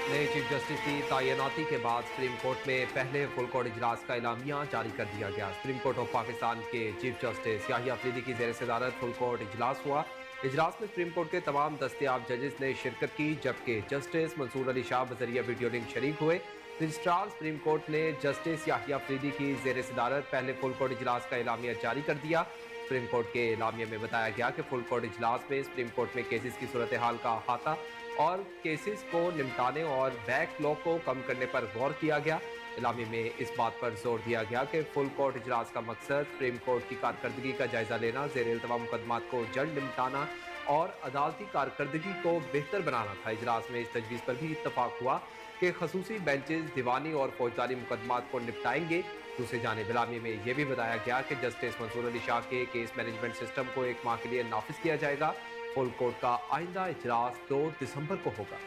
नए chief justice की तैनाती के बाद सुप्रीम कोर्ट में पहले फुल कोर्ट इजलास का एलामिया जारी कर दिया गया। सुप्रीम कोर्ट ऑफ पाकिस्तान के चीफ जस्टिस याहिया अफरीदी की जेर सदारत फुल कोर्ट इजलास हुआ। इजलास में सुप्रीम कोर्ट के तमाम दस्तयाब जजेस ने शिरकत की, जबकि जस्टिस मंसूर अली शाह बजरिया वीडियो लिंक शरीक हुए। रजिस्ट्रार सुप्रीम कोर्ट ने जस्टिस याहिया अफरीदी की जेर सदारत पहले फुल कोर्ट इजलास का एलामिया जारी कर दिया। सुप्रीम कोर्ट के एलामिया में बताया गया कि फुल कोर्ट इजलास में सुप्रीम कोर्ट में केसेस की सूरत हाल का अहाता और केसेस को निपटाने और बैकलॉग को कम करने पर गौर किया गया। इलामी में इस बात पर जोर दिया गया कि फुल कोर्ट इजलास का मकसद सुप्रीम कोर्ट की कारकर्दगी का जायजा लेना, जेर इल्तवा मुकदमात को जल्द निपटाना और अदालती कारकर्दगी को बेहतर बनाना था। इजलास में इस तजवीज़ पर भी इत्तफाक हुआ कि खसूसी बेंचेस दीवानी और फौजदारी मुकदमात को निपटाएंगे। दूसरी जानिब इलामी में यह भी बताया गया कि जस्टिस मंसूर अली शाह के केस मैनेजमेंट सिस्टम को 1 माह के लिए नाफिज किया जाएगा। फुल कोर्ट का आइंदा इजलास 2 दिसंबर को होगा।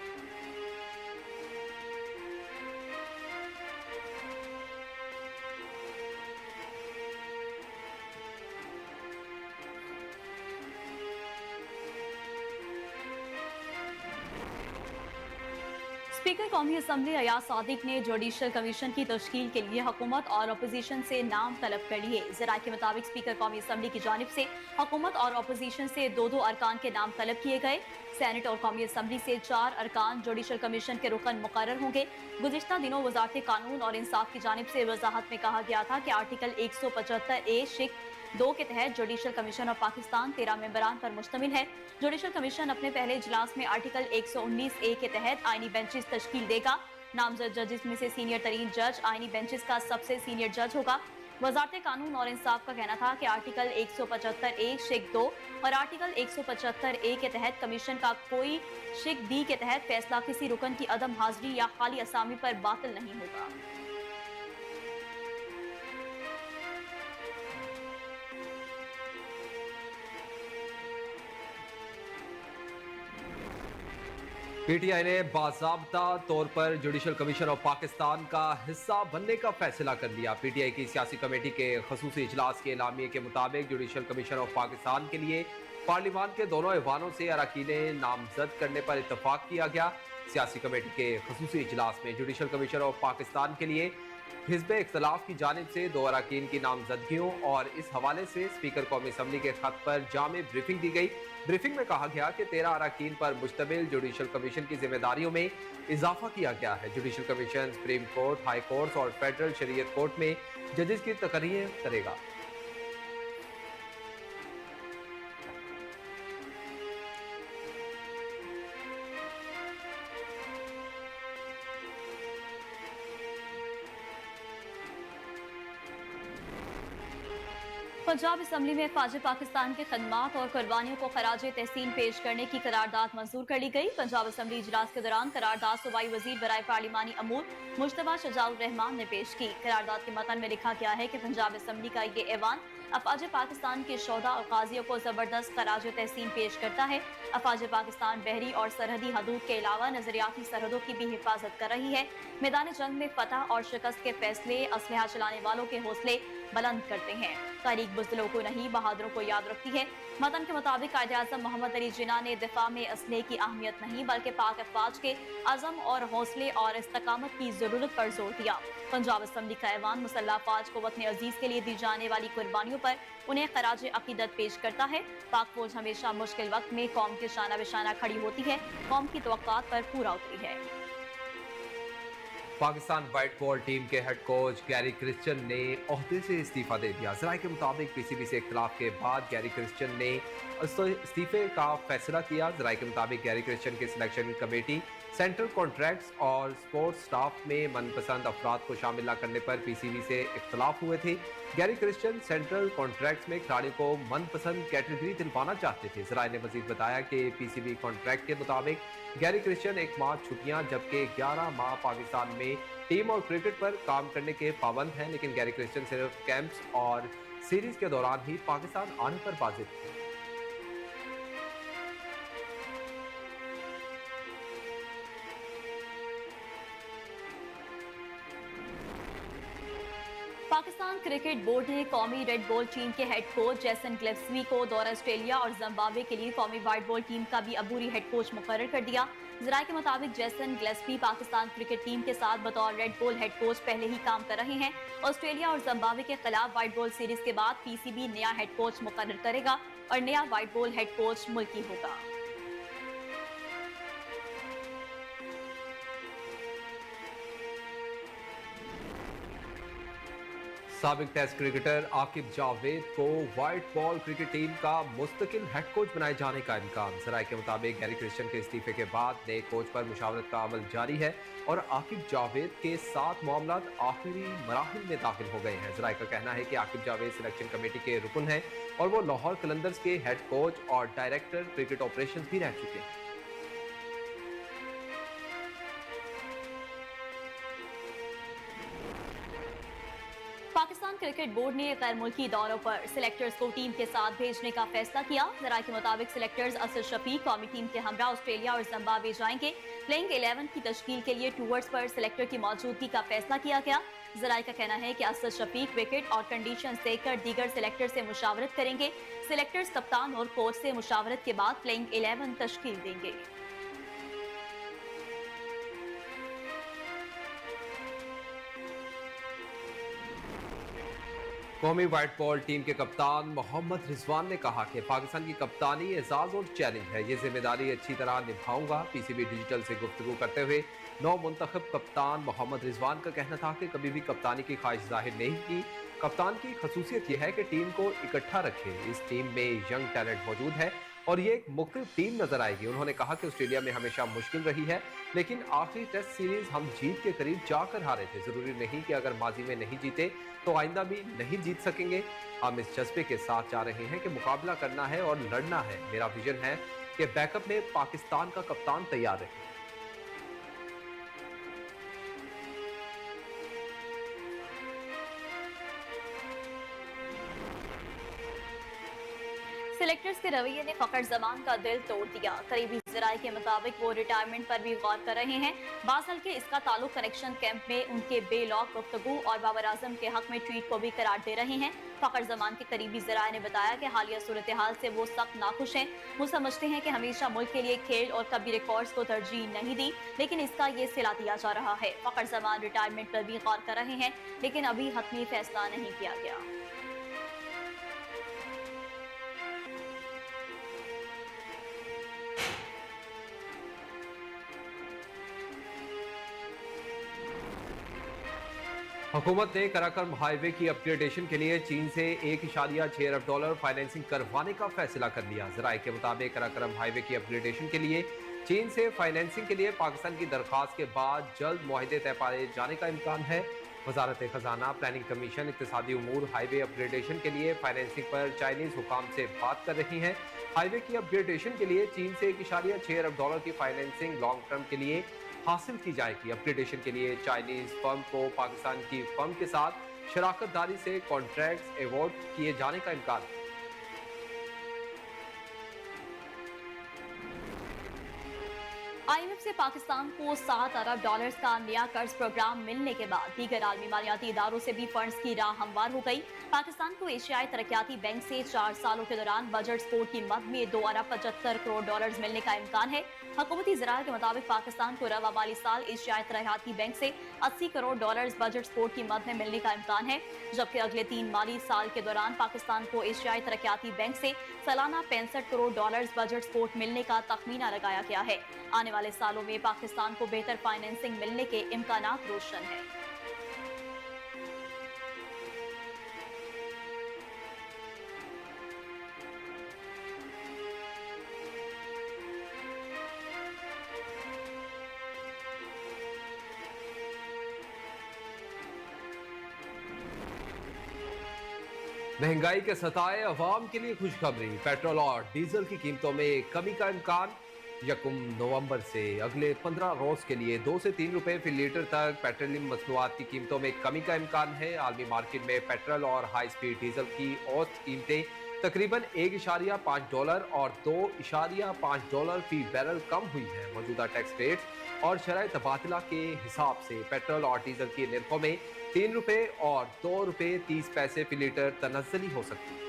स्पीकर कौमी असम्बली अयाज सादिक ने जुडिशल कमीशन की तश्कील के लिए हुकूमत और अपोजिशन से नाम तलब कर लिए। ज़राए के मुताबिक स्पीकर कौमी असम्बली की जानिब से हुकूमत और अपोजिशन से 2-2 अरकान के नाम तलब किए गए। सेनेट और कौमी असम्बली से 4 अरकान जुडिशल कमीशन के रुकन मुकर्रर होंगे। गुज़िश्ता दिनों वज़ारत कानून और इंसाफ की जानिब से वजाहत में कहा गया था कि आर्टिकल 175A शिक 2 के तहत जुडिशल कमीशन ऑफ पाकिस्तान 13 मेंबरान पर मुश्तमिल है। जुडिशल कमीशन अपने पहले इजलास में आर्टिकल 119A के तहत आईनी बेंचेस तश्कील देगा। नामजद जजेस में से सीनियर तरीन जज आईनी बेंचेस का सबसे सीनियर जज होगा। वजारत कानून और इंसाफ का कहना था कि आर्टिकल 175A शिक 2 और आर्टिकल 175A के तहत कमीशन का कोई शिक D के तहत फैसला किसी रुकन की अदम हाजिरी या खाली असामी पर बातिल नहीं होगा। पीटीआई ने बाज़ाब्ता तौर पर जुडिशल कमीशन ऑफ पाकिस्तान का हिस्सा बनने का फैसला कर लिया। पीटीआई की सियासी कमेटी के खसूसी इजलास के एलामिये के मुताबिक जुडिशल कमीशन ऑफ पाकिस्तान के लिए पार्लिमान के दोनों ऐवानों से अरकाने नामजद करने पर इत्तफाक किया गया। सियासी कमेटी के खसूसी इजलास में जुडिशल कमीशन ऑफ पाकिस्तान के लिए हिज़्ब इख्तलाफ की जानिब से 2 अरकान की नामजदगियों और इस हवाले से स्पीकर कौमी असम्बली के खत पर जामे ब्रीफिंग दी गई। ब्रीफिंग में कहा गया कि 13 अरकान पर मुश्तमिल जुडिशल कमीशन की जिम्मेदारियों में इजाफा किया गया है। Judicial commission supreme court, high court और फेडरल शरीयत कोर्ट में जजेस की तकरीरें करेगा। पंजाब असम्बली में ख्वाजा पाकिस्तान के खदमात और कुर्बानियों को खराज तहसीन पेश करने की करारदाद मंजूर कर ली गई। पंजाब असम्बली इजलास के दौरान करारदाद सूबाई वजीर बराए पार्लिमानी अमूर मुश्तबा शजाउर रहमान ने पेश की। करारदाद के मतन में लिखा गया है कि पंजाब असम्बली का ये ऐवान अफवाज पाकिस्तान के शोधा और काजियों को जबरदस्त खराज तहसीन पेश करता है। अफवाज पाकिस्तान बहरी और सरहदी हदूद के अलावा नजरियाती सरहदों की भी हिफाजत कर रही है। मैदान जंग में फतह और शिकस्त के फैसले असलहा चलाने वालों के हौसले बुलंद करते हैं। तारीख बुज़दिलों को नहीं, बहादुरों को याद रखती है। मतन के मुताबिक कायदे आज़म मोहम्मद अली जिन्ना ने दिफा में असलहे की अहमियत नहीं बल्कि पाक अफवाज के अज़म और हौसले और इस्तकामत की जरूरत पर जोर दिया। पंजाब असम्बली का ऐवान मुसल्लह अफवाज को वतन अजीज के लिए दी जाने वाली कुर्बानियों पर उन्हें खराज अकीदत पेश करता है। पाक फौज हमेशा मुश्किल वक्त में कौम के शाना बिशाना खड़ी होती है, कौम की तवक्कात पर पूरा उतरी है। पाकिस्तान व्हाइट बॉल टीम के हेड कोच गैरी क्रिश्चियन ने ओहदे से इस्तीफा दे दिया। ज़राए के मुताबिक पीसीबी से इख्तिलाफ के बाद गैरी क्रिश्चियन ने इस्तीफे का फैसला किया। ज़राए के मुताबिक गैरी क्रिश्चियन की सिलेक्शन कमेटी सेंट्रल कॉन्ट्रैक्ट्स और स्पोर्ट्स स्टाफ में मनपसंद अफराद को शामिल न करने पर पीसीबी से इख्तिलाफ हुए थे। गैरी क्रिश्चियन सेंट्रल कॉन्ट्रैक्ट्स में खिलाड़ियों को मनपसंद कैटेगरी दिलवाना चाहते थे। ज़राए ने मजीद बताया कि पीसीबी कॉन्ट्रैक्ट के मुताबिक गैरी क्रिश्चियन 1 माह छुट्टियां जबकि 11 माह पाकिस्तान में टीम और क्रिकेट पर काम करने के पाबंद हैं, लेकिन गैरी क्रिश्चियन सिर्फ कैंप्स और सीरीज के दौरान ही पाकिस्तान आने पर बाजिद थे। पाकिस्तान क्रिकेट बोर्ड ने कौमी रेड बॉल टीम के हेड कोच जैसन गिलेस्पी को दौरा ऑस्ट्रेलिया और जिम्बाब्वे के लिए कौमी व्हाइट बॉल टीम का भी अबूरी हेड कोच मुकर्रर कर दिया। जराये के मुताबिक Jason Gillespie Pakistan cricket team के साथ बतौर रेड बॉल हेड कोच पहले ही काम कर रहे हैं। ऑस्ट्रेलिया और जिम्बाब्वे के खिलाफ व्हाइट बॉल सीरीज के बाद पीसीबी नया हेड कोच मुकर्रर करेगा और नया व्हाइट बॉल हेड कोच मुल्की होगा। साबिक टेस्ट क्रिकेटर आकिब जावेद को व्हाइट बॉल क्रिकेट टीम का मुस्तकिल हेड कोच बनाए जाने का इम्कान। जराये के मुताबिक गैरी क्रिश्चियन के इस्तीफे के बाद नए कोच पर मुशावरत का अमल जारी है और आकिब जावेद के साथ मामला आखिरी मराहिल में दाखिल हो गए हैं। जराये का कहना है कि आकिब जावेद सिलेक्शन कमेटी के रुकन हैं और वो लाहौर कलंदर्स के हेड कोच और डायरेक्टर क्रिकेट ऑपरेशन भी रह चुके हैं। पाकिस्तान क्रिकेट बोर्ड ने गैर मुल्की दौरों पर सिलेक्टर्स को टीम के साथ भेजने का फैसला किया। जराये के मुताबिक सिलेक्टर्स असद शफीक कौमी टीम के हमरा ऑस्ट्रेलिया और जिम्बाब्वे जाएंगे। प्लेइंग 11 की तश्कील के लिए टूर्स पर सिलेक्टर की मौजूदगी का फैसला किया गया। जराये का कहना है कि असद शफीक विकेट और कंडीशन देखकर दीगर सिलेक्टर से मुशावरत करेंगे। सिलेक्टर्स कप्तान और कोच से मुशावरत के बाद प्लेइंग 11 तश्कील देंगे। कौमी व्हाइट बॉल टीम के कप्तान मोहम्मद रिजवान ने कहा कि पाकिस्तान की कप्तानी एजाज और चैलेंज है, ये जिम्मेदारी अच्छी तरह निभाऊंगा। पीसीबी डिजिटल से गुफ्तगू करते हुए नौ मुंतखब कप्तान मोहम्मद रिजवान का कहना था कि कभी भी कप्तानी की ख्वाहिश जाहिर नहीं की। कप्तान की खसूसियत यह है कि टीम को इकट्ठा रखे। इस टीम में यंग टैलेंट मौजूद है और ये एक मुख्तलिफ टीम नजर आएगी। उन्होंने कहा कि ऑस्ट्रेलिया में हमेशा मुश्किल रही है, लेकिन आखिरी टेस्ट सीरीज हम जीत के करीब जाकर हारे थे। जरूरी नहीं कि अगर माजी में नहीं जीते तो आइंदा भी नहीं जीत सकेंगे। हम इस जज्बे के साथ जा रहे हैं कि मुकाबला करना है और लड़ना है। मेरा विजन है कि बैकअप में पाकिस्तान का कप्तान तैयार रहे। सिलेक्टर्स के रवैये ने फखर जमान का दिल तोड़ दिया। करीबी जराये के मुताबिक वो रिटायरमेंट पर भी गौर कर रहे हैं। बासल के इसका ताल्लुक कनेक्शन कैंप में उनके बेलौक गुफ्तगू और बाबर आजम के हक में ट्वीट को भी करार दे रहे हैं। फखर जमान के करीबी जराये ने बताया कि हालिया सूरत हाल से वो सख्त नाखुश हैं। वो समझते हैं कि हमेशा मुल्क के लिए खेल और कभी रिकॉर्ड्स को तरजीह नहीं दी, लेकिन इसका ये सिला दिया जा रहा है। फखर जमान रिटायरमेंट पर भी गौर कर रहे हैं, लेकिन अभी हतमी फैसला नहीं किया गया। हुकूमत ने कराकरम हाईवे की अपग्रेडेशन के लिए चीन से $1.6 अरब फाइनेंसिंग करवाने का फैसला कर लिया। जराये के मुताबिक कराकरम हाईवे की अपग्रेडेशन के लिए चीन से फाइनेंसिंग के लिए पाकिस्तान की दरख्वास्त के बाद जल्द मुआहदे तय पाए जाने का इम्कान है। वजारत खजाना, प्लानिंग कमीशन, इक्तिसादी उमूर हाईवे अपग्रेडेशन के लिए फाइनेंसिंग पर चाइनीज हुकाम से बात कर रही हैं। हाईवे की अपग्रेडेशन के लिए चीन से $1.6 अरब की फाइनेंसिंग लॉन्ग टर्म के लिए हासिल की जाएगी। अपग्रेडेशन के लिए चाइनीज फर्म को पाकिस्तान की फर्म के साथ शराकत दारी से कॉन्ट्रैक्ट्स अवॉर्ड किए जाने का इम्कान है। IMF से पाकिस्तान को $7 अरब का नया कर्ज प्रोग्राम मिलने के बाद दीगर आलमी मालियाती इदारों से भी फंड्स की राह हमवार हो गई। पाकिस्तान को एशियाई तरक्याती बैंक से 4 सालों के दौरान बजट सपोर्ट की मद में $2 अरब 75 करोड़ मिलने का इम्कान है। हुकूमती ज़राए के मुताबिक पाकिस्तान को रवा माली साल एशियाई तरक्याती बैंक से $80 करोड़ बजट सपोर्ट की मद में मिलने का इम्कान है, जबकि अगले 3 माली साल के दौरान पाकिस्तान को एशियाई तरक्याती बैंक से सालाना $65 करोड़ बजट सपोर्ट मिलने का तखमीना लगाया गया है। आने वाले सालों में पाकिस्तान को बेहतर फाइनेंसिंग मिलने के इम्कानात रोशन हैं। महंगाई के सताए अवाम के लिए खुशखबरी। पेट्रोल और डीजल की कीमतों में कमी का इम्कान। 1 नवंबर से अगले 15 रोज के लिए 2 से 3 रुपए फी लीटर तक पेट्रोलियम मसनूआत की कीमतों में कमी का इम्कान है। आलमी मार्केट में पेट्रोल और हाई स्पीड डीजल की औसत कीमतें तकरीबन $1.5 और $2.5 फी बैरल कम हुई है। मौजूदा टैक्स रेट्स और शरह तबादला के हिसाब से पेट्रोल और डीजल की निर्खों में 3 रुपए और $2.30 फी लीटर तनज़्ज़ुली हो सकती है।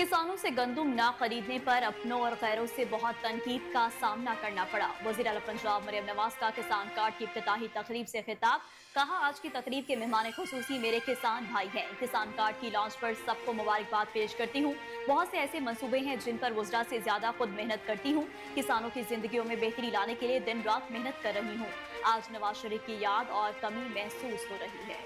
किसानों से गंदुम ना खरीदने पर अपनों और गैरों से बहुत तनकीद का सामना करना पड़ा। वज़ीर आला पंजाब मरियम नवाज का किसान कार्ड की इफ्तिताही तकरीब से खिताब। कहा, आज की तकरीब के मेहमान खुसूसी मेरे किसान भाई हैं। किसान कार्ड की लॉन्च पर सबको मुबारकबाद पेश करती हूँ। बहुत से ऐसे मंसूबे हैं जिन पर वज़रा से ज्यादा खुद मेहनत करती हूँ। किसानों की जिंदगियों में बेहतरी लाने के लिए दिन रात मेहनत कर रही हूँ। आज नवाज शरीफ की याद और कमी महसूस हो रही है।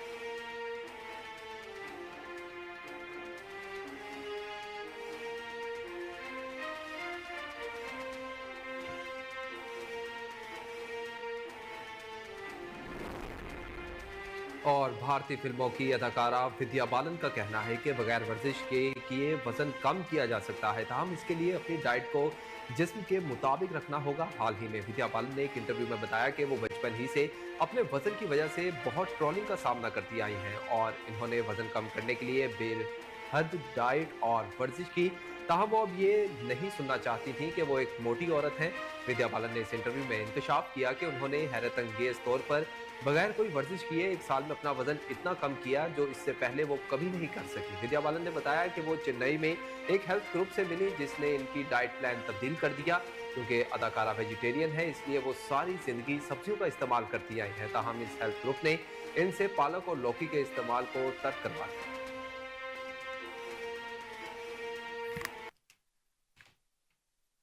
और भारतीय फिल्मों की अदाकारा विद्या बालन का कहना है कि बगैर वर्जिश के किए वजन कम किया जा सकता है, ताहम इसके लिए अपनी डाइट को जिस्म के मुताबिक रखना होगा। हाल ही में विद्या बालन ने एक इंटरव्यू में बताया कि वो बचपन ही से अपने वजन की वजह से बहुत ट्रोलिंग का सामना करती आई हैं और इन्होंने वजन कम करने के लिए बेहद डाइट और वर्जिश की, ताहम वो अब ये नहीं सुनना चाहती थी कि वो एक मोटी औरत है। विद्या बालन ने इस इंटरव्यू में इंकशाफ किया कि उन्होंने हैरत अंगेज तौर पर बगैर कोई वर्जिश किए एक साल में अपना वजन इतना कम किया जो इससे पहले वो कभी नहीं कर सकी। विद्या बालन ने बताया कि वो चेन्नई में एक हेल्थ ग्रुप से मिली जिसने इनकी डाइट प्लान तब्दील कर दिया। क्योंकि अदाकारा वेजिटेरियन है इसलिए वो सारी जिंदगी सब्जियों का इस्तेमाल करती आई हैं, ताहम इस हेल्थ ग्रुप ने इनसे पालक और लौकी के इस्तेमाल को तर्क करवा दिया।